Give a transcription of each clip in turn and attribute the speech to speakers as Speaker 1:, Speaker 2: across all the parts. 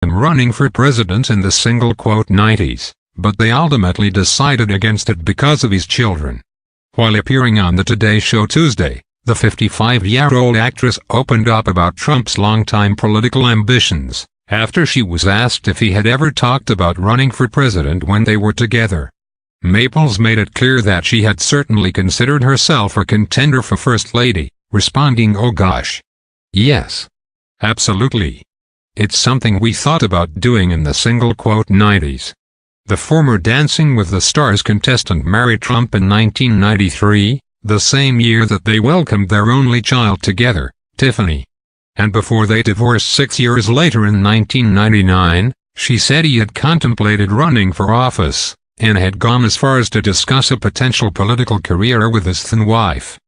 Speaker 1: running for president in the '90s, but they ultimately decided against it because of his children. While appearing on the Today Show Tuesday, the 55-year-old actress opened up about Trump's longtime political ambitions, after she was asked if he had ever talked about running for president when they were together. Maples made it clear that she had certainly considered herself a contender for First Lady, responding, "Oh gosh. Yes. Absolutely. It's something we thought about doing in the '90s. The former Dancing with the Stars contestant married Trump in 1993, the same year that they welcomed their only child together, Tiffany. And before they divorced 6 years later in 1999, she said he had contemplated running for office, and had gone as far as to discuss a potential political career with his then wife.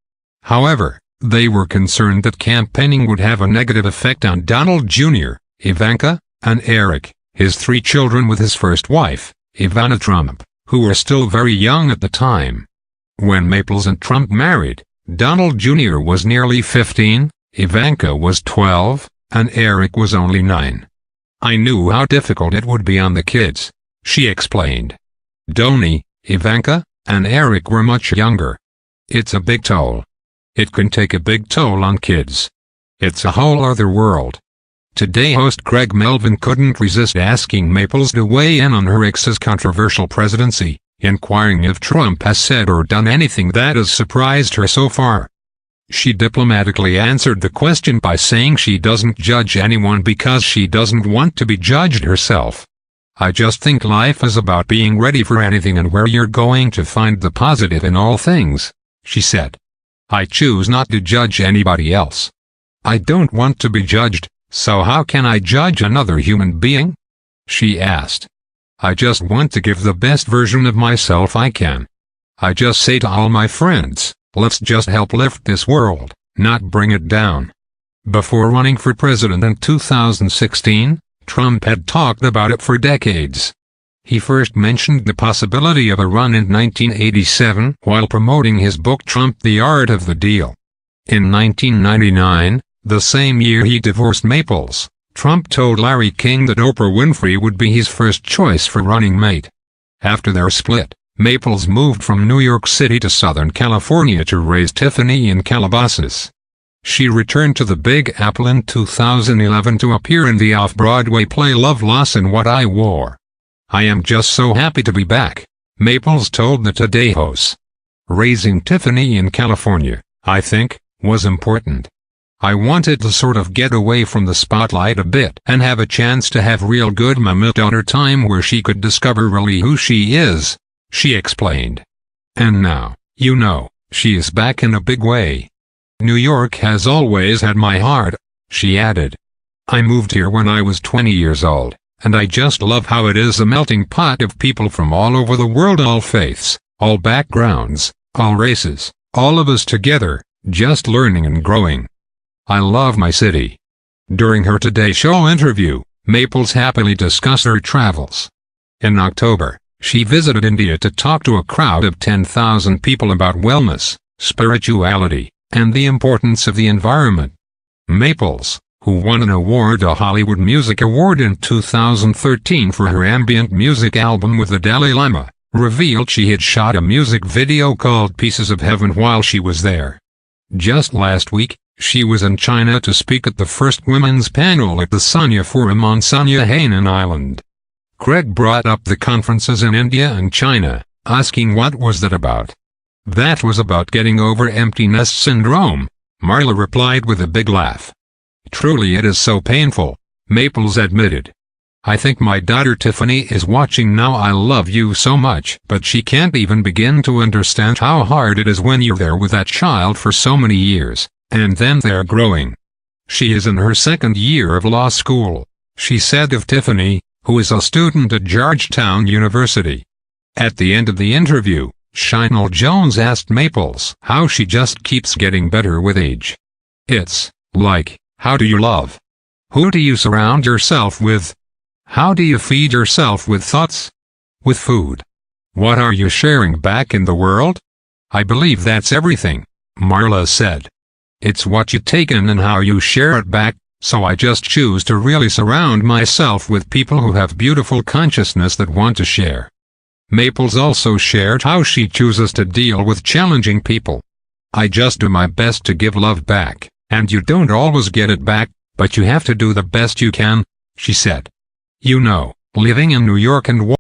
Speaker 1: However, they were concerned that campaigning would have a negative effect on Donald Jr., Ivanka, and Eric, his 3 children with his first wife, Ivana Trump, who were still very young at the time. When Maples and Trump married, Donald Jr. was nearly 15, Ivanka was 12, and Eric was only 9. "I knew how difficult it would be on the kids," she explained. Donnie, Ivanka, and Eric were much younger. "It's a big toll. It can take a big toll on kids. It's a whole other world." Today host Craig Melvin couldn't resist asking Maples to weigh in on her ex's controversial presidency, inquiring if Trump has said or done anything that has surprised her so far. She diplomatically answered the question by saying she doesn't judge anyone because she doesn't want to be judged herself. "I just think life is about being ready for anything and where you're going to find the positive in all things," she said. "I choose not to judge anybody else. I don't want to be judged, so how can I judge another human being?" she asked. "I just want to give the best version of myself I can. I just say to all my friends, let's just help lift this world, not bring it down." Before running for president in 2016, Trump had talked about it for decades. He first mentioned the possibility of a run in 1987 while promoting his book Trump: The Art of the Deal. In 1999, the same year he divorced Maples, Trump told Larry King that Oprah Winfrey would be his first choice for running mate. After their split, Maples moved from New York City to Southern California to raise Tiffany in Calabasas. She returned to the Big Apple in 2011 to appear in the off-Broadway play Love, Loss and What I Wore. "I am just so happy to be back," Maples told the Today host. "Raising Tiffany in California, I think, was important. I wanted to sort of get away from the spotlight a bit and have a chance to have real good mama-daughter time where she could discover really who she is," she explained. "And now, you know, she is back in a big way. New York has always had my heart," she added. "I moved here when I was 20 years old, and I just love how it is a melting pot of people from all over the world, all faiths, all backgrounds, all races, all of us together, just learning and growing. I love my city." During her Today Show interview, Maples happily discussed her travels. In October, she visited India to talk to a crowd of 10,000 people about wellness, spirituality, and the importance of the environment. Maples, who won an award, a Hollywood Music Award in 2013 for her ambient music album with the Dalai Lama, revealed she had shot a music video called Pieces of Heaven while she was there. Just last week, she was in China to speak at the first women's panel at the Sanya Forum on Sanya Hainan Island. Craig brought up the conferences in India and China, asking what was that about. "That was about getting over empty nest syndrome," Marla replied with a big laugh. "Truly it is so painful," Maples admitted. "I think my daughter Tiffany is watching now. I love you so much, but she can't even begin to understand how hard it is when you're there with that child for so many years, and then they're growing. She is in her 2nd year of law school," she said of Tiffany, who is a student at Georgetown University. At the end of the interview, Shinal Jones asked Maples how she just keeps getting better with age. "It's like, how do you love? Who do you surround yourself with? How do you feed yourself with thoughts? With food? What are you sharing back in the world? I believe that's everything," Marla said. "It's what you take in and how you share it back," so I just choose to really surround myself with people who have beautiful consciousness that want to share. Maples also shared how she chooses to deal with challenging people. I just do my best to give love back, and you don't always get it back, but you have to do the best you can, she said. You know, living in New York and